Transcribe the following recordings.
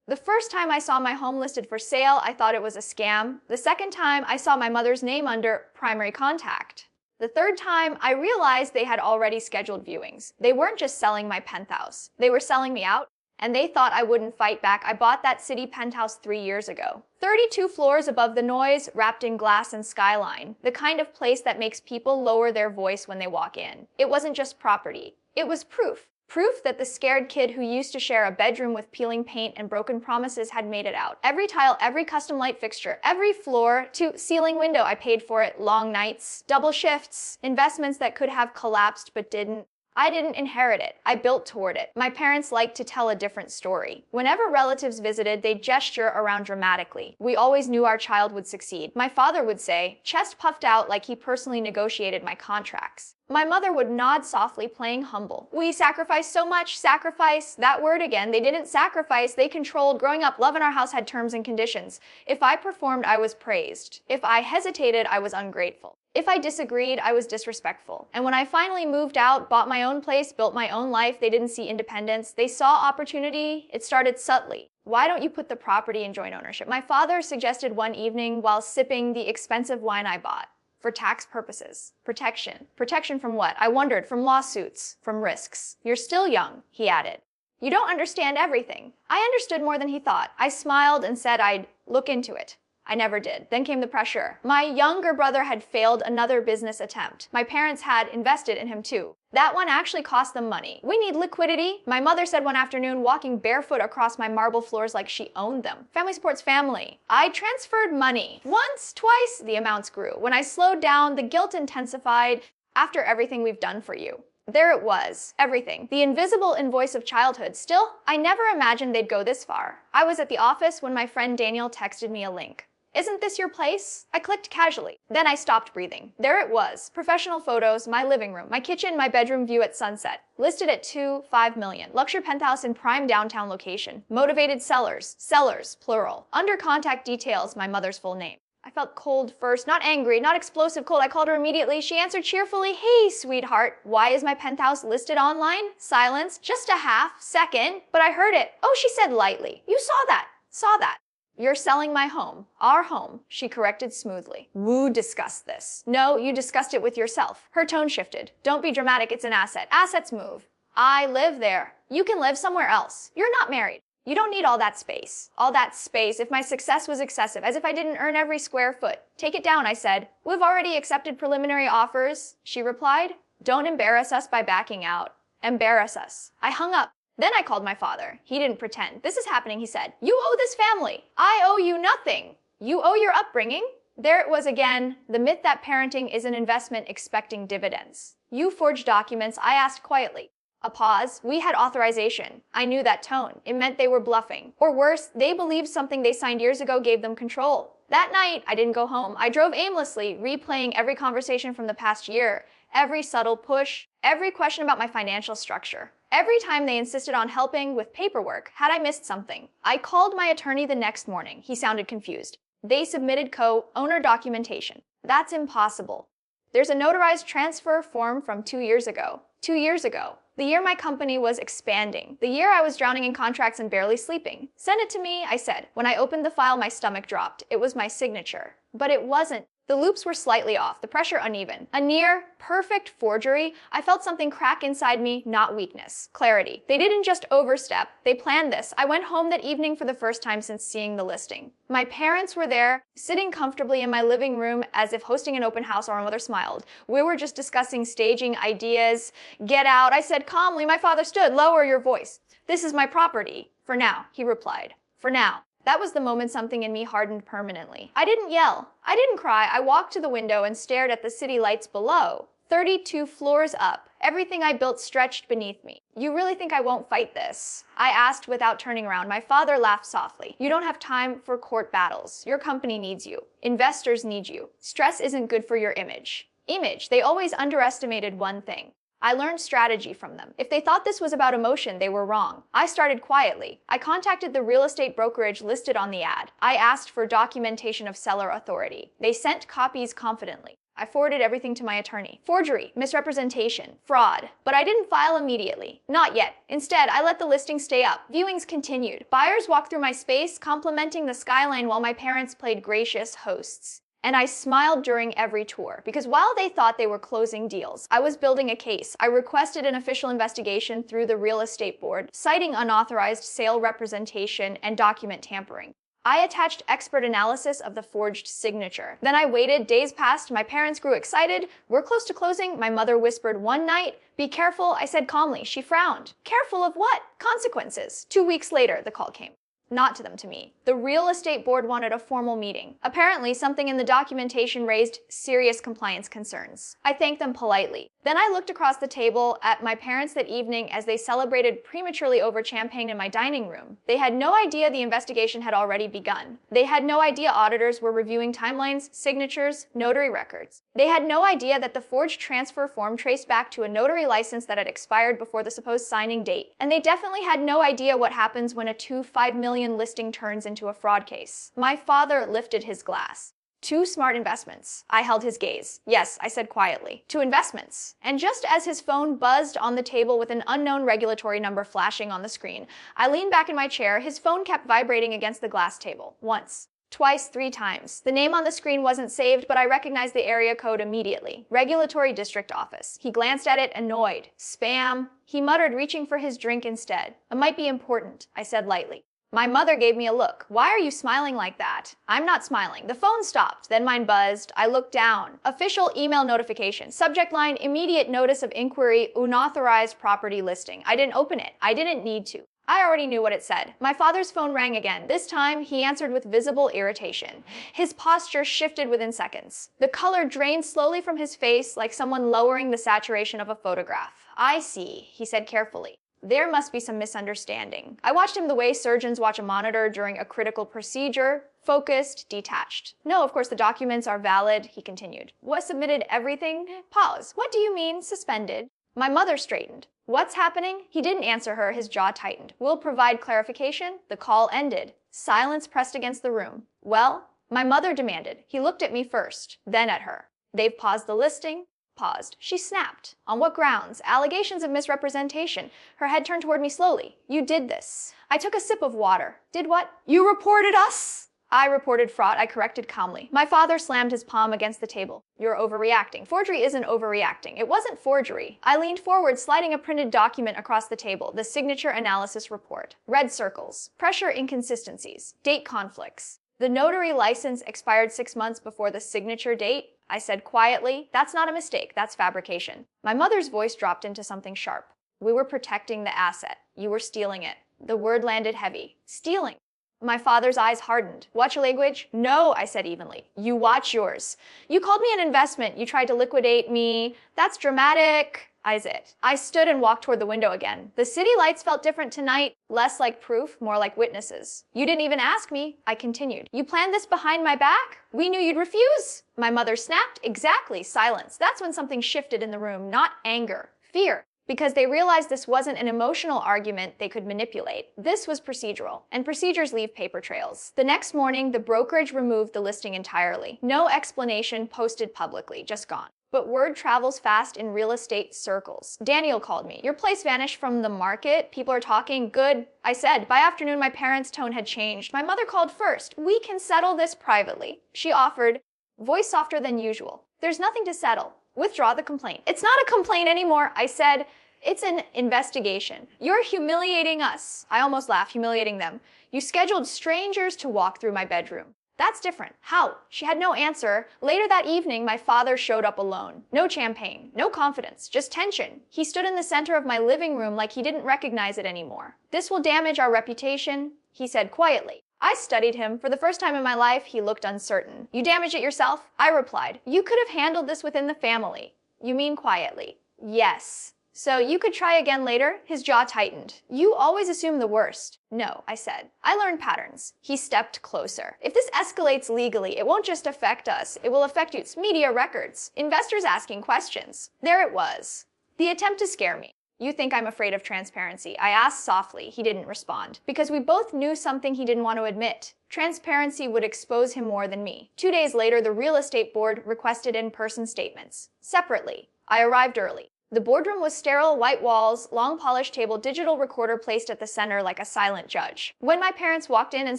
The first time I saw my home listed for sale, I thought it was a scam. The second time, I saw my mother's name under primary contact. The third time, I realized they had already scheduled viewings. They weren't just selling my penthouse. They were selling me out, and they thought I wouldn't fight back. I bought that city penthouse 3 years ago. 32 floors above the noise, wrapped in glass and skyline. The kind of place that makes people lower their voice when they walk in. It wasn't just property. It was proof. Proof that the scared kid who used to share a bedroom with peeling paint and broken promises had made it out. Every tile, every custom light fixture, every floor to ceiling window, I paid for it. Long nights, double shifts, investments that could have collapsed but didn't. I didn't inherit it. I built toward it. My parents liked to tell a different story. Whenever relatives visited, they'd gesture around dramatically. We always knew our child would succeed. My father would say, chest puffed out like he personally negotiated my contracts. My mother would nod softly, playing humble. We sacrificed so much. Sacrifice, that word again. They didn't sacrifice, they controlled. Growing up, love in our house had terms and conditions. If I performed, I was praised. If I hesitated, I was ungrateful. If I disagreed, I was disrespectful. And when I finally moved out, bought my own place, built my own life, they didn't see independence. They saw opportunity. It started subtly. Why don't you put the property in joint ownership? My father suggested one evening while sipping the expensive wine I bought. For tax purposes. Protection. Protection from what? I wondered. From lawsuits. From risks. You're still young, he added. You don't understand everything. I understood more than he thought. I smiled and said I'd look into it. I never did. Then came the pressure. My younger brother had failed another business attempt. My parents had invested in him too. That one actually cost them money. We need liquidity, my mother said one afternoon, walking barefoot across my marble floors like she owned them. Family supports family. I transferred money. Once, twice, the amounts grew. When I slowed down, the guilt intensified. After everything we've done for you. There it was, everything, the invisible invoice of childhood. Still, I never imagined they'd go this far. I was at the office when my friend Daniel texted me a link. Isn't this your place? I clicked casually. Then I stopped breathing. There it was. Professional photos, my living room, my kitchen, my bedroom view at sunset. Listed at $2.5 million. Luxury penthouse in prime downtown location. Motivated sellers. Sellers, plural. Under contact details, my mother's full name. I felt cold first, not angry, not explosive cold. I called her immediately. She answered cheerfully, hey, sweetheart, why is my penthouse listed online? Silence, just a half second, but I heard it. Oh, she said lightly. You saw that. You're selling my home. Our home, she corrected smoothly. Woo discussed this. No, you discussed it with yourself. Her tone shifted. Don't be dramatic, it's an asset. Assets move. I live there. You can live somewhere else. You're not married. You don't need all that space. All that space if my success was excessive, as if I didn't earn every square foot. Take it down, I said. We've already accepted preliminary offers, she replied. Don't embarrass us by backing out. Embarrass us. I hung up. Then I called my father. He didn't pretend. This is happening, he said. You owe this family. I owe you nothing. You owe your upbringing. There it was again, the myth that parenting is an investment expecting dividends. You forged documents, I asked quietly. A pause. We had authorization. I knew that tone. It meant they were bluffing. Or worse, they believed something they signed years ago gave them control. That night, I didn't go home. I drove aimlessly, replaying every conversation from the past year, every subtle push, every question about my financial structure. Every time they insisted on helping with paperwork, had I missed something? I called my attorney the next morning. He sounded confused. They submitted co-owner documentation. That's impossible. There's a notarized transfer form from 2 years ago. 2 years ago. The year my company was expanding. The year I was drowning in contracts and barely sleeping. Send it to me, I said. When I opened the file, my stomach dropped. It was my signature. But it wasn't. The loops were slightly off, the pressure uneven. A near perfect forgery. I felt something crack inside me, not weakness. Clarity. They didn't just overstep, they planned this. I went home that evening for the first time since seeing the listing. My parents were there, sitting comfortably in my living room as if hosting an open house. Our mother smiled. We were just discussing staging ideas. Get out, I said calmly. My father stood. Lower your voice. This is my property. For now, he replied. For now. That was the moment something in me hardened permanently. I didn't yell. I didn't cry. I walked to the window and stared at the city lights below. 32 floors up. Everything I built stretched beneath me. You really think I won't fight this? I asked without turning around. My father laughed softly. You don't have time for court battles. Your company needs you. Investors need you. Stress isn't good for your image. Image. They always underestimated one thing. I learned strategy from them. If they thought this was about emotion, they were wrong. I started quietly. I contacted the real estate brokerage listed on the ad. I asked for documentation of seller authority. They sent copies confidently. I forwarded everything to my attorney. Forgery, misrepresentation, fraud. But I didn't file immediately. Not yet. Instead, I let the listing stay up. Viewings continued. Buyers walked through my space, complimenting the skyline while my parents played gracious hosts. And I smiled during every tour, because while they thought they were closing deals, I was building a case. I requested an official investigation through the real estate board, citing unauthorized sale representation and document tampering. I attached expert analysis of the forged signature. Then I waited. Days passed. My parents grew excited. We're close to closing. My mother whispered one night, "Be careful," I said calmly. She frowned. Careful of what? Consequences. 2 weeks later, the call came. Not to them, to me. The real estate board wanted a formal meeting. Apparently, something in the documentation raised serious compliance concerns. I thanked them politely. Then I looked across the table at my parents that evening as they celebrated prematurely over champagne in my dining room. They had no idea the investigation had already begun. They had no idea auditors were reviewing timelines, signatures, notary records. They had no idea that the forged transfer form traced back to a notary license that had expired before the supposed signing date. And they definitely had no idea what happens when a $5 million listing turns into a fraud case. My father lifted his glass. 2 smart investments. I held his gaze. Yes, I said quietly. 2 investments. And just as his phone buzzed on the table with an unknown regulatory number flashing on the screen, I leaned back in my chair. His phone kept vibrating against the glass table. Once. Twice, 3 times. The name on the screen wasn't saved, but I recognized the area code immediately. Regulatory District Office. He glanced at it, annoyed. Spam. He muttered, reaching for his drink instead. It might be important, I said lightly. My mother gave me a look. Why are you smiling like that? I'm not smiling. The phone stopped. Then mine buzzed. I looked down. Official email notification. Subject line, immediate notice of inquiry, unauthorized property listing. I didn't open it. I didn't need to. I already knew what it said. My father's phone rang again. This time, he answered with visible irritation. His posture shifted within seconds. The color drained slowly from his face like someone lowering the saturation of a photograph. I see, he said carefully. There must be some misunderstanding. I watched him the way surgeons watch a monitor during a critical procedure, focused, detached. No, of course the documents are valid, he continued. What submitted everything? Pause. What do you mean, suspended? My mother straightened. What's happening? He didn't answer her, his jaw tightened. We'll provide clarification. The call ended. Silence pressed against the room. Well, my mother demanded. He looked at me first, then at her. They've paused the listing. Paused. She snapped. On what grounds? Allegations of misrepresentation. Her head turned toward me slowly. You did this. I took a sip of water. Did what? You reported us? I reported fraud, I corrected calmly. My father slammed his palm against the table. You're overreacting. Forgery isn't overreacting. It wasn't forgery. I leaned forward, sliding a printed document across the table, the signature analysis report. Red circles. Pressure inconsistencies. Date conflicts. The notary license expired 6 months before the signature date. I said quietly, that's not a mistake, that's fabrication. My mother's voice dropped into something sharp. We were protecting the asset. You were stealing it. The word landed heavy. Stealing. My father's eyes hardened. Watch your language? No, I said evenly. You watch yours. You called me an investment. You tried to liquidate me. That's dramatic. I stood and walked toward the window again. The city lights felt different tonight, less like proof, more like witnesses. You didn't even ask me, I continued. You planned this behind my back? We knew you'd refuse. My mother snapped. Exactly, silence. That's when something shifted in the room, not anger, fear. Because they realized this wasn't an emotional argument they could manipulate. This was procedural, and procedures leave paper trails. The next morning, the brokerage removed the listing entirely. No explanation posted publicly, just gone. But word travels fast in real estate circles. Daniel called me. Your place vanished from the market. People are talking. Good. I said. By afternoon, my parents' tone had changed. My mother called first. We can settle this privately. She offered, voice softer than usual. There's nothing to settle. Withdraw the complaint. It's not a complaint anymore, I said. It's an investigation. You're humiliating us. I almost laughed, humiliating them. You scheduled strangers to walk through my bedroom. That's different. How? She had no answer. Later that evening, my father showed up alone. No champagne, no confidence, just tension. He stood in the center of my living room like he didn't recognize it anymore. This will damage our reputation, he said quietly. I studied him. For the first time in my life, he looked uncertain. You damaged it yourself? I replied. You could have handled this within the family. You mean quietly? Yes. So you could try again later? His jaw tightened. You always assume the worst. No, I said. I learned patterns. He stepped closer. If this escalates legally, it won't just affect us. It will affect its media records, investors asking questions. There it was. The attempt to scare me. You think I'm afraid of transparency? I asked softly. He didn't respond. Because we both knew something he didn't want to admit. Transparency would expose him more than me. 2 days later, the real estate board requested in-person statements. Separately. I arrived early. The boardroom was sterile, white walls, long polished table, digital recorder placed at the center like a silent judge. When my parents walked in and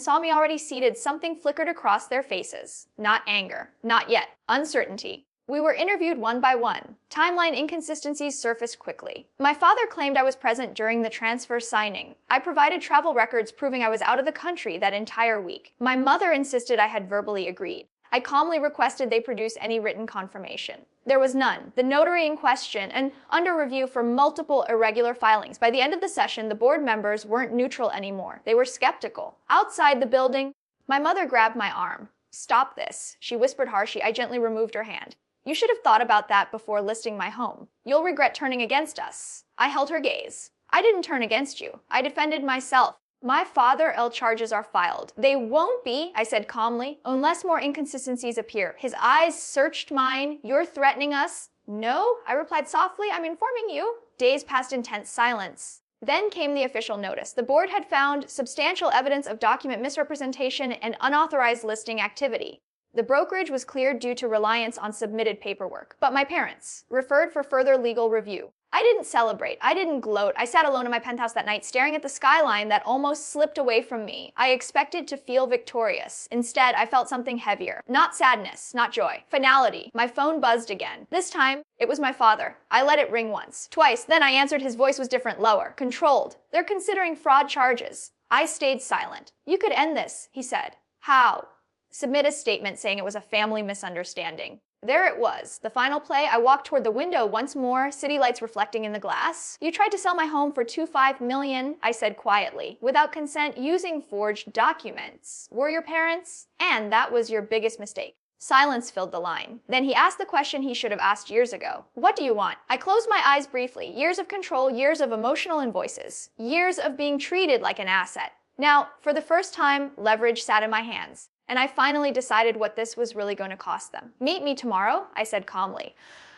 saw me already seated, something flickered across their faces. Not anger. Not yet. Uncertainty. We were interviewed one by one. Timeline inconsistencies surfaced quickly. My father claimed I was present during the transfer signing. I provided travel records proving I was out of the country that entire week. My mother insisted I had verbally agreed. I calmly requested they produce any written confirmation. There was none. The notary in question and under review for multiple irregular filings. By the end of the session, the board members weren't neutral anymore. They were skeptical. Outside the building, my mother grabbed my arm. "Stop this," she whispered harshly. I gently removed her hand. "You should have thought about that before listing my home. You'll regret turning against us." I held her gaze. "I didn't turn against you. I defended myself. My father charges are filed." "They won't be," I said calmly, "unless more inconsistencies appear." His eyes searched mine. "You're threatening us?" "No," I replied softly. "I'm informing you." Days passed in tense silence. Then came the official notice. The board had found substantial evidence of document misrepresentation and unauthorized listing activity. The brokerage was cleared due to reliance on submitted paperwork, but my parents referred for further legal review. I didn't celebrate. I didn't gloat. I sat alone in my penthouse that night, staring at the skyline that almost slipped away from me. I expected to feel victorious. Instead, I felt something heavier. Not sadness, not joy. Finality. My phone buzzed again. This time, it was my father. I let it ring once, twice. Then I answered. His voice was different, lower, controlled. "They're considering fraud charges." I stayed silent. "You could end this," he said. "How?" "Submit a statement saying it was a family misunderstanding." There it was, the final play. I walked toward the window once more, city lights reflecting in the glass. "You tried to sell my home for $2.5 million, I said quietly, "without consent, using forged documents. Were your parents? And that was your biggest mistake." Silence filled the line. Then he asked the question he should have asked years ago. "What do you want?" I closed my eyes briefly. Years of control, years of emotional invoices, years of being treated like an asset. Now, for the first time, leverage sat in my hands. And I finally decided what this was really going to cost them. "Meet me tomorrow," I said calmly.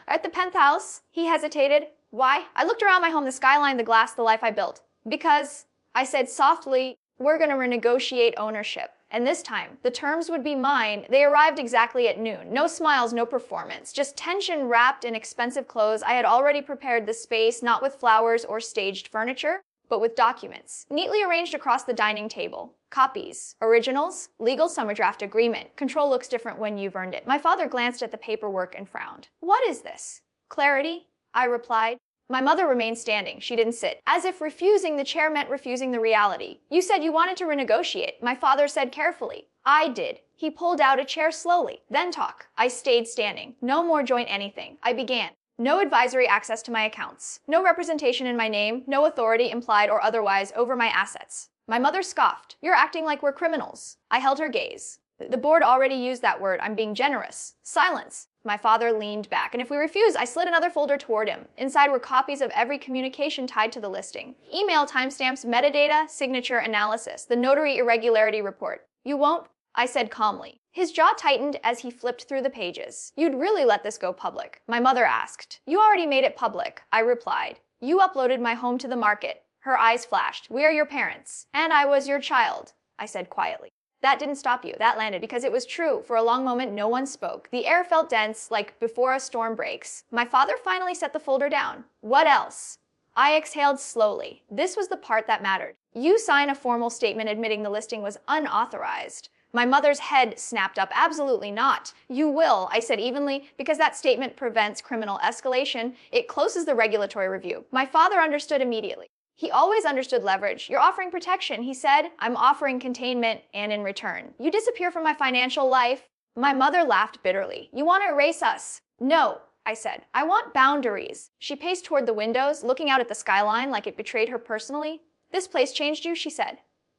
"At the Penthouse." He hesitated. "Why?" I looked around my home, the skyline, the glass, the life I built. "Because," I said softly, "we're going to renegotiate ownership. And this time, the terms would be mine." They arrived exactly at noon. No smiles, no performance. Just tension wrapped in expensive clothes. I had already prepared the space, not with flowers or staged furniture, but with documents, neatly arranged across the dining table. Copies, originals, legal summer draft agreement. Control looks different when you've earned it. My father glanced at the paperwork and frowned. "What is this?" "Clarity," I replied. My mother remained standing. She didn't sit. As if refusing the chair meant refusing the reality. "You said you wanted to renegotiate," my father said carefully. "I did." He pulled out a chair slowly. "Then talk." I stayed standing. "No more joint anything." I began. "No advisory access to my accounts. No representation in my name. No authority, implied or otherwise, over my assets." My mother scoffed. "You're acting like we're criminals." I held her gaze. "The board already used that word. I'm being generous." Silence. My father leaned back. "And if we refuse," I slid another folder toward him. Inside were copies of every communication tied to the listing. Email timestamps, metadata, signature analysis, the notary irregularity report. "You won't?" I said calmly. His jaw tightened as he flipped through the pages. "You'd really let this go public?" My mother asked. "You already made it public," I replied. "You uploaded my home to the market." Her eyes flashed. "We are your parents." "And I was your child," I said quietly. That didn't stop you. That landed because it was true. For a long moment, no one spoke. The air felt dense, like before a storm breaks. My father finally set the folder down. "What else?" I exhaled slowly. This was the part that mattered. "You sign a formal statement admitting the listing was unauthorized." My mother's head snapped up. "Absolutely not." "You will," I said evenly, "because that statement prevents criminal escalation. It closes the regulatory review." My father understood immediately. He always understood leverage. "You're offering protection," he said. "I'm offering containment, and in return, you disappear from my financial life." My mother laughed bitterly. "You want to erase us?" "No," I said. "I want boundaries." She paced toward the windows, looking out at the skyline like it betrayed her personally. "This place changed you?" she said.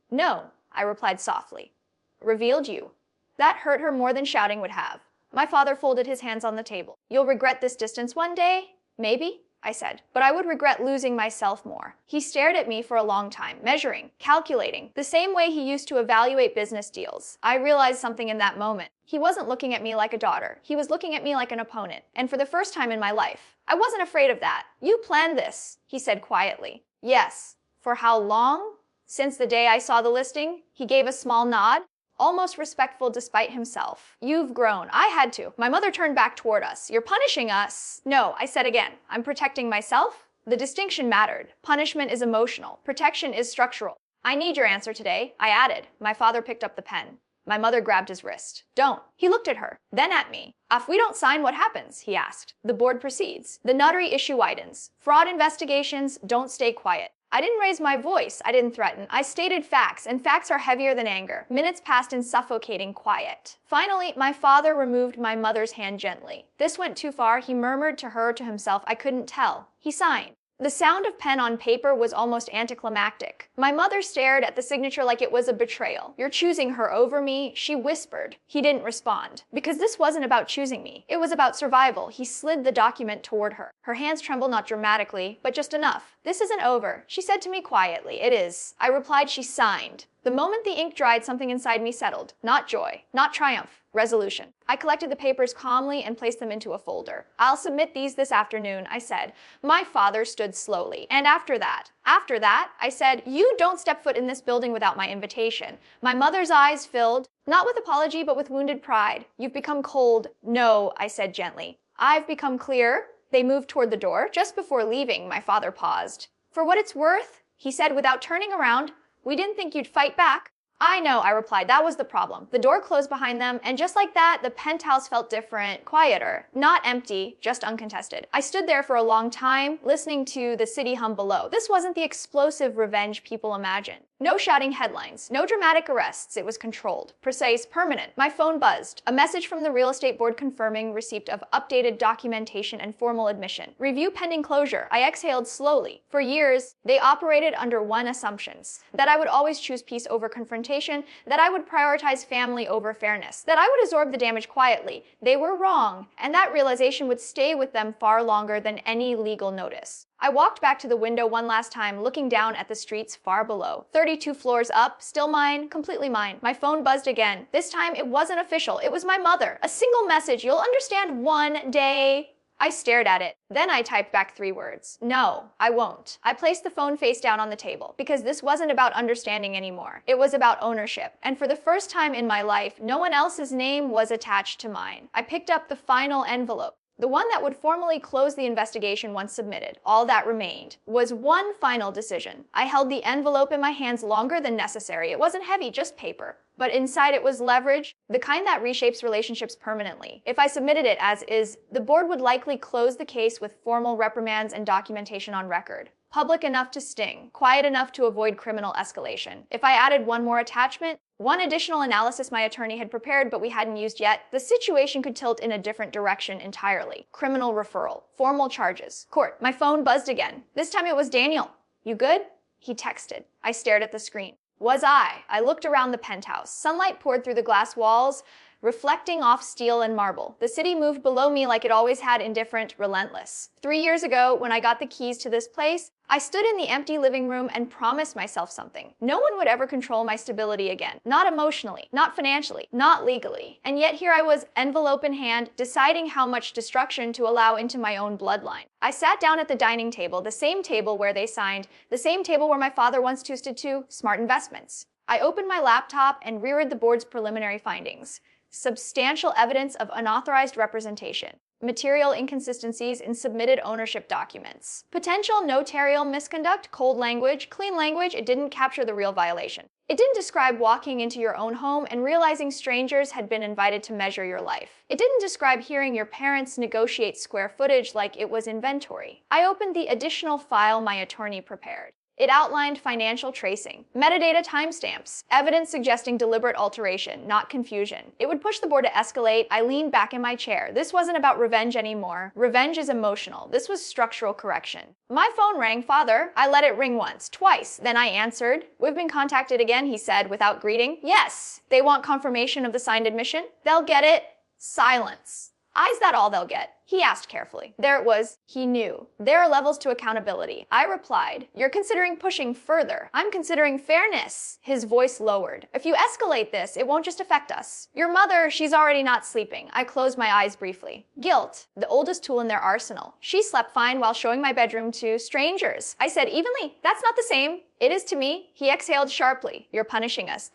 "No," I replied softly. "Revealed you." That hurt her more than shouting would have. My father folded his hands on the table. "You'll regret this distance one day? Maybe?" I said, but I would regret losing myself more. He stared at me for a long time, measuring, calculating, the same way he used to evaluate business deals. I realized something in that moment. He wasn't looking at me like a daughter. He was looking at me like an opponent. And for the first time in my life, I wasn't afraid of that. You planned this, he said quietly. Yes. For how long? Since the day I saw the listing. He gave a small nod, almost respectful despite himself. You've grown. I had to. My mother turned back toward us. You're punishing us. No, I said again. I'm protecting myself. The distinction mattered. Punishment is emotional. Protection is structural. I need your answer today, I added. My father picked up the pen. My mother grabbed his wrist. Don't. He looked at her, then at me. If we don't sign, what happens? He asked. The board proceeds. The notary issue widens. Fraud investigations don't stay quiet. I didn't raise my voice. I didn't threaten. I stated facts, and facts are heavier than anger. Minutes passed in suffocating quiet. Finally, my father removed my mother's hand gently. This went too far. He murmured to her, to himself. I couldn't tell. He signed. The sound of pen on paper was almost anticlimactic. My mother stared at the signature like it was a betrayal. You're choosing her over me, she whispered. He didn't respond. Because this wasn't about choosing me. It was about survival. He slid the document toward her. Her hands trembled not dramatically, but just enough. This isn't over, she said to me quietly. It is. I replied. She signed. The moment the ink dried, something inside me settled. Not joy, not triumph, resolution. I collected the papers calmly and placed them into a folder. I'll submit these this afternoon, I said. My father stood slowly. And after that, I said, you don't step foot in this building without my invitation. My mother's eyes filled, not with apology, but with wounded pride. You've become cold. No, I said gently. I've become clear. They moved toward the door. Just before leaving, my father paused. For what it's worth, he said without turning around, we didn't think you'd fight back. I know, I replied. That was the problem. The door closed behind them, and just like that, the penthouse felt different, quieter. Not empty, just uncontested. I stood there for a long time, listening to the city hum below. This wasn't the explosive revenge people imagine. No shouting headlines, no dramatic arrests. It was controlled, precise, permanent. My phone buzzed. A message from the real estate board confirming receipt of updated documentation and formal admission. Review pending closure. I exhaled slowly. For years, they operated under one assumptions: that I would always choose peace over confrontation, that I would prioritize family over fairness, that I would absorb the damage quietly. They were wrong, and that realization would stay with them far longer than any legal notice. I walked back to the window one last time, looking down at the streets far below. 32 floors up, still mine, completely mine. My phone buzzed again. This time it wasn't official. It was my mother. A single message. You'll understand one day. I stared at it. Then I typed back 3 words. No, I won't. I placed the phone face down on the table because this wasn't about understanding anymore. It was about ownership. And for the first time in my life, no one else's name was attached to mine. I picked up the final envelope. The one that would formally close the investigation once submitted. All that remained was one final decision. I held the envelope in my hands longer than necessary. It wasn't heavy, just paper. But inside it was leverage, the kind that reshapes relationships permanently. If I submitted it as is, the board would likely close the case with formal reprimands and documentation on record. Public enough to sting, quiet enough to avoid criminal escalation. If I added one more attachment, one additional analysis my attorney had prepared but we hadn't used yet, the situation could tilt in a different direction entirely. Criminal referral, formal charges, court. My phone buzzed again. This time it was Daniel. You good? He texted. I stared at the screen. Was I? I looked around the penthouse. Sunlight poured through the glass walls, reflecting off steel and marble. The city moved below me like it always had, indifferent, relentless. 3 years ago, when I got the keys to this place, I stood in the empty living room and promised myself something. No one would ever control my stability again. Not emotionally, not financially, not legally. And yet here I was, envelope in hand, deciding how much destruction to allow into my own bloodline. I sat down at the dining table, the same table where they signed, the same table where my father once toasted to smart investments. I opened my laptop and reread the board's preliminary findings. Substantial evidence of unauthorized representation. Material inconsistencies in submitted ownership documents. Potential notarial misconduct, cold language, clean language. It didn't capture the real violation. It didn't describe walking into your own home and realizing strangers had been invited to measure your life. It didn't describe hearing your parents negotiate square footage like it was inventory. I opened the additional file my attorney prepared. It outlined financial tracing, metadata timestamps, evidence suggesting deliberate alteration, not confusion. It would push the board to escalate. I leaned back in my chair. This wasn't about revenge anymore. Revenge is emotional. This was structural correction. My phone rang. Father. I let it ring once, twice. Then I answered. We've been contacted again, he said without greeting. Yes. They want confirmation of the signed admission. They'll get it. Silence. Is that all they'll get? He asked carefully. There it was. He knew. There are levels to accountability. I replied, you're considering pushing further. I'm considering fairness. His voice lowered. If you escalate this, it won't just affect us. Your mother, she's already not sleeping. I closed my eyes briefly. Guilt, the oldest tool in their arsenal. She slept fine while showing my bedroom to strangers. I said evenly, that's not the same. It is to me. He exhaled sharply. You're punishing us.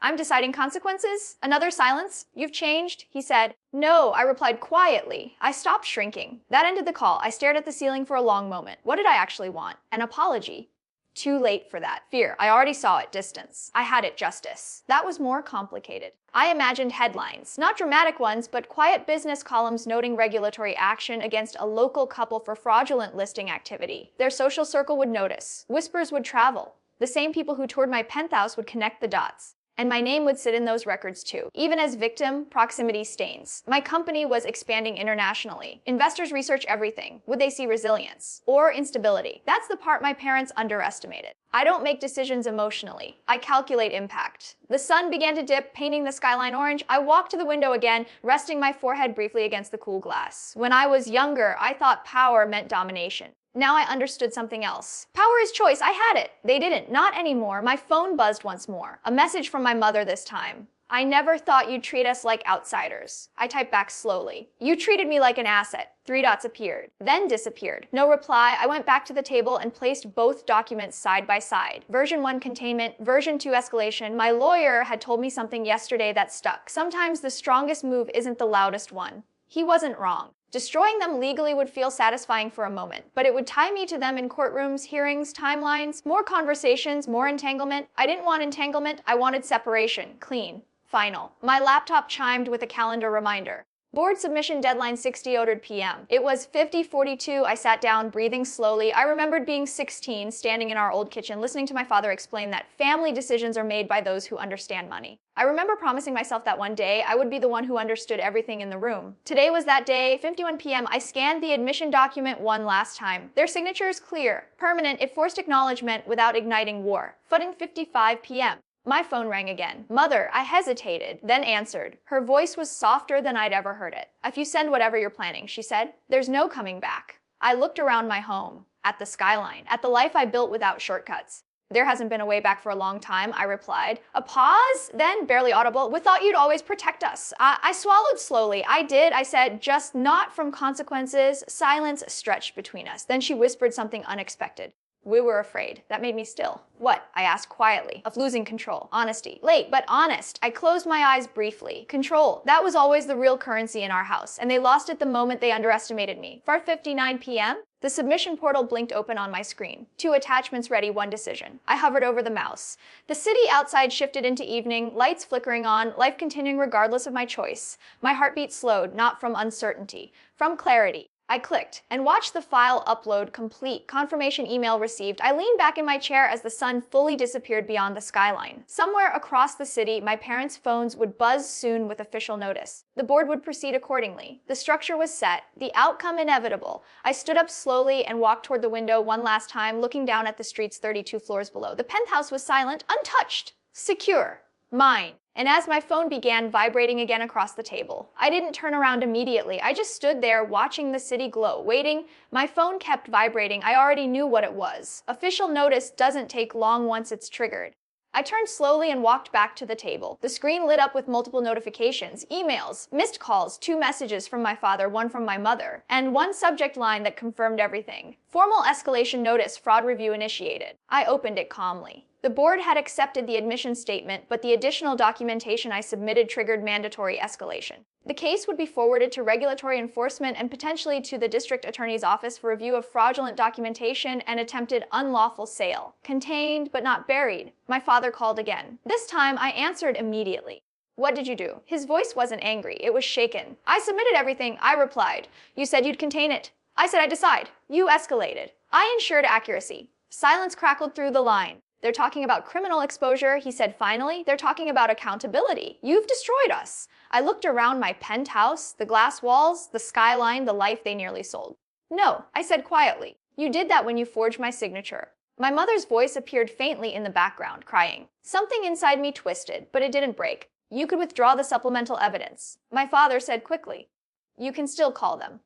I'm deciding consequences? Another silence. You've changed? He said. No, I replied quietly. I stopped shrinking. That ended the call. I stared at the ceiling for a long moment. What did I actually want? An apology. Too late for that. Fear. I already saw it. Distance. I had it. Justice. That was more complicated. I imagined headlines. Not dramatic ones, but quiet business columns noting regulatory action against a local couple for fraudulent listing activity. Their social circle would notice. Whispers would travel. The same people who toured my penthouse would connect the dots. And my name would sit in those records too. Even as victim, proximity stains. My company was expanding internationally. Investors research everything. Would they see resilience? Or instability? That's the part my parents underestimated. I don't make decisions emotionally. I calculate impact. The sun began to dip, painting the skyline orange. I walked to the window again, resting my forehead briefly against the cool glass. When I was younger, I thought power meant domination. Now I understood something else. Power is choice. I had it. They didn't. Not anymore. My phone buzzed once more. A message from my mother this time. I never thought you'd treat us like outsiders. I typed back slowly. You treated me like an asset. 3 dots appeared, then disappeared. No reply. I went back to the table and placed both documents side by side. Version 1 containment, version 2 escalation. My lawyer had told me something yesterday that stuck. Sometimes the strongest move isn't the loudest one. He wasn't wrong. Destroying them legally would feel satisfying for a moment, but it would tie me to them in courtrooms, hearings, timelines, more conversations, more entanglement. I didn't want entanglement, I wanted separation, clean, final. My laptop chimed with a calendar reminder. Board submission deadline 6:00 p.m. It was 50:42. I sat down, breathing slowly. I remembered being 16, standing in our old kitchen, listening to my father explain that family decisions are made by those who understand money. I remember promising myself that one day I would be the one who understood everything in the room. Today was that day, 51 p.m. I scanned the admission document one last time. Their signature is clear, permanent. It forced acknowledgement without igniting war. Footing 55 p.m. My phone rang again. Mother, I hesitated, then answered. Her voice was softer than I'd ever heard it. If you send whatever you're planning, she said, there's no coming back. I looked around my home, at the skyline, at the life I built without shortcuts. There hasn't been a way back for a long time, I replied. A pause, then barely audible. We thought you'd always protect us. I swallowed slowly. I did, I said, just not from consequences. Silence stretched between us. Then she whispered something unexpected. We were afraid. That made me still. What? I asked quietly. Of losing control. Honesty. Late, but honest. I closed my eyes briefly. Control. That was always the real currency in our house, and they lost it the moment they underestimated me. 4:59 p.m.? The submission portal blinked open on my screen. 2 attachments ready, 1 decision. I hovered over the mouse. The city outside shifted into evening, lights flickering on, life continuing regardless of my choice. My heartbeat slowed, not from uncertainty, from clarity. I clicked and watched the file upload complete. Confirmation email received. I leaned back in my chair as the sun fully disappeared beyond the skyline. Somewhere across the city, my parents' phones would buzz soon with official notice. The board would proceed accordingly. The structure was set, the outcome inevitable. I stood up slowly and walked toward the window one last time, looking down at the streets 32 floors below. The penthouse was silent, untouched, secure, mine. And as my phone began vibrating again across the table, I didn't turn around immediately. I just stood there watching the city glow, waiting. My phone kept vibrating. I already knew what it was. Official notice doesn't take long once it's triggered. I turned slowly and walked back to the table. The screen lit up with multiple notifications, emails, missed calls, 2 messages from my father, 1 from my mother, and 1 subject line that confirmed everything. Formal escalation notice, fraud review initiated. I opened it calmly. The board had accepted the admission statement, but the additional documentation I submitted triggered mandatory escalation. The case would be forwarded to regulatory enforcement and potentially to the district attorney's office for review of fraudulent documentation and attempted unlawful sale. Contained, but not buried. My father called again. This time, I answered immediately. What did you do? His voice wasn't angry. It was shaken. I submitted everything. I replied. You said you'd contain it. I said I'd decide. You escalated. I ensured accuracy. Silence crackled through the line. They're talking about criminal exposure, he said finally. They're talking about accountability. You've destroyed us. I looked around my penthouse, the glass walls, the skyline, the life they nearly sold. No, I said quietly. You did that when you forged my signature. My mother's voice appeared faintly in the background, crying. Something inside me twisted, but it didn't break. You could withdraw the supplemental evidence. My father said quickly. You can still call them.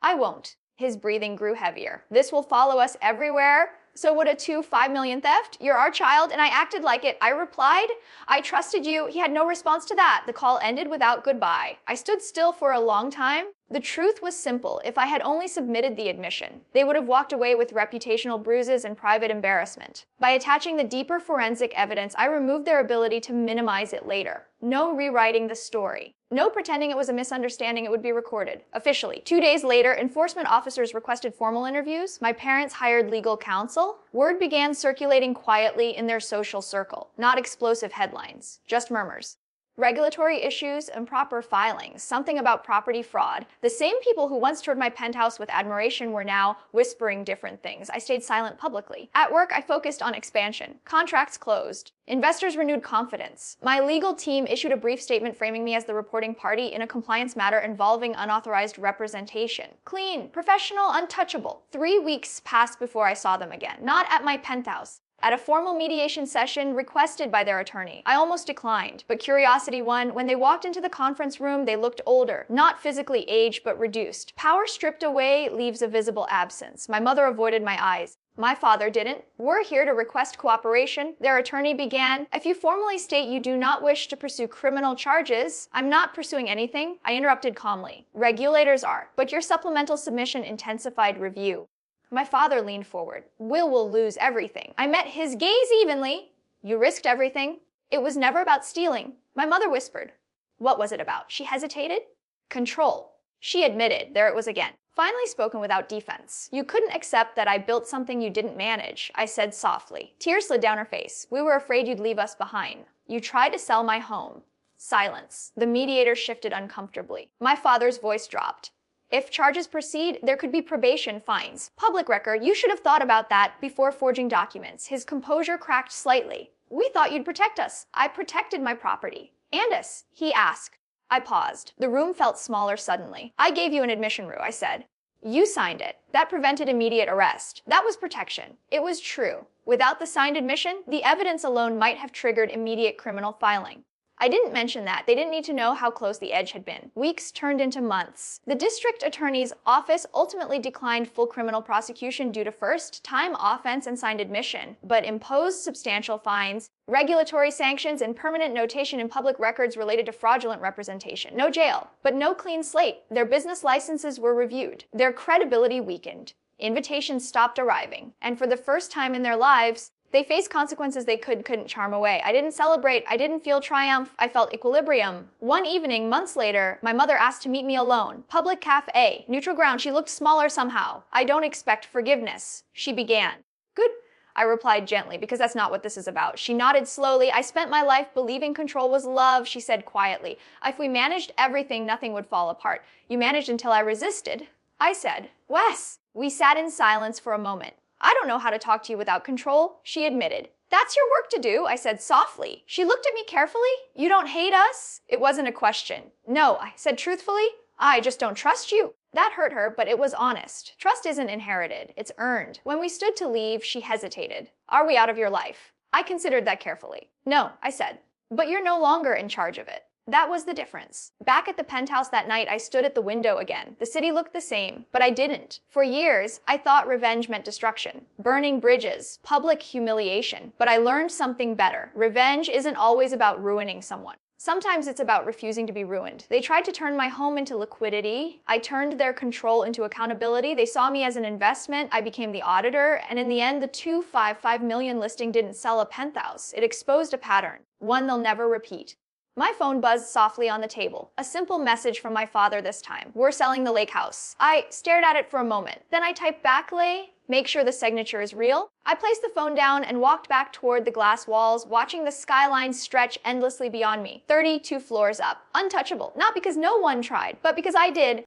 I won't. His breathing grew heavier. This will follow us everywhere. So would a 5 million theft? You're our child, and I acted like it. I replied, I trusted you. He had no response to that. The call ended without goodbye. I stood still for a long time. The truth was simple. If I had only submitted the admission, they would have walked away with reputational bruises and private embarrassment. By attaching the deeper forensic evidence, I removed their ability to minimize it later. No rewriting the story. No pretending it was a misunderstanding, it would be recorded. Officially. 2 days later, enforcement officers requested formal interviews. My parents hired legal counsel. Word began circulating quietly in their social circle. Not explosive headlines, just murmurs. Regulatory issues, improper filings, something about property fraud. The same people who once toured my penthouse with admiration were now whispering different things. I stayed silent publicly. At work, I focused on expansion. Contracts closed. Investors renewed confidence. My legal team issued a brief statement framing me as the reporting party in a compliance matter involving unauthorized representation. Clean, professional, untouchable. 3 weeks passed before I saw them again. Not at my penthouse. At a formal mediation session requested by their attorney. I almost declined, but curiosity won. When they walked into the conference room, they looked older. Not physically aged, but reduced. Power stripped away leaves a visible absence. My mother avoided my eyes. My father didn't. We're here to request cooperation. Their attorney began. If you formally state you do not wish to pursue criminal charges, I'm not pursuing anything. I interrupted calmly. Regulators are, but your supplemental submission intensified review. My father leaned forward. Will lose everything. I met his gaze evenly. You risked everything. It was never about stealing. My mother whispered. What was it about? She hesitated. Control. She admitted. There it was again. Finally spoken without defense. You couldn't accept that I built something you didn't manage, I said softly. Tears slid down her face. We were afraid you'd leave us behind. You tried to sell my home. Silence. The mediator shifted uncomfortably. My father's voice dropped. If charges proceed, there could be probation, fines. Public record, you should have thought about that before forging documents. His composure cracked slightly. We thought you'd protect us. I protected my property. And us, he asked. I paused. The room felt smaller suddenly. I gave you an admission, Rue, I said. You signed it. That prevented immediate arrest. That was protection. It was true. Without the signed admission, the evidence alone might have triggered immediate criminal filing. I didn't mention that. They didn't need to know how close the edge had been. Weeks turned into months. The district attorney's office ultimately declined full criminal prosecution due to first-time offense and signed admission, but imposed substantial fines, regulatory sanctions, and permanent notation in public records related to fraudulent representation. No jail, but no clean slate. Their business licenses were reviewed. Their credibility weakened. Invitations stopped arriving. And for the first time in their lives, they faced consequences they couldn't charm away. I didn't celebrate. I didn't feel triumph. I felt equilibrium. One evening, months later, my mother asked to meet me alone. Public cafe, neutral ground. She looked smaller somehow. I don't expect forgiveness, she began. Good, I replied gently, because that's not what this is about. She nodded slowly. I spent my life believing control was love, she said quietly. If we managed everything, nothing would fall apart. You managed until I resisted. I said, Wes. We sat in silence for a moment. I don't know how to talk to you without control, she admitted. That's your work to do, I said softly. She looked at me carefully. You don't hate us? It wasn't a question. No, I said truthfully. I just don't trust you. That hurt her, but it was honest. Trust isn't inherited, it's earned. When we stood to leave, she hesitated. Are we out of your life? I considered that carefully. No, I said. But you're no longer in charge of it. That was the difference. Back at the penthouse that night, I stood at the window again. The city looked the same, but I didn't. For years, I thought revenge meant destruction, burning bridges, public humiliation. But I learned something better. Revenge isn't always about ruining someone. Sometimes it's about refusing to be ruined. They tried to turn my home into liquidity. I turned their control into accountability. They saw me as an investment. I became the auditor. And in the end, the 255 million listing didn't sell a penthouse. It exposed a pattern, one they'll never repeat. My phone buzzed softly on the table. A simple message from my father this time. We're selling the lake house. I stared at it for a moment. Then I typed backlay, make sure the signature is real. I placed the phone down and walked back toward the glass walls, watching the skyline stretch endlessly beyond me. 32 floors up. Untouchable. Not because no one tried, but because I did.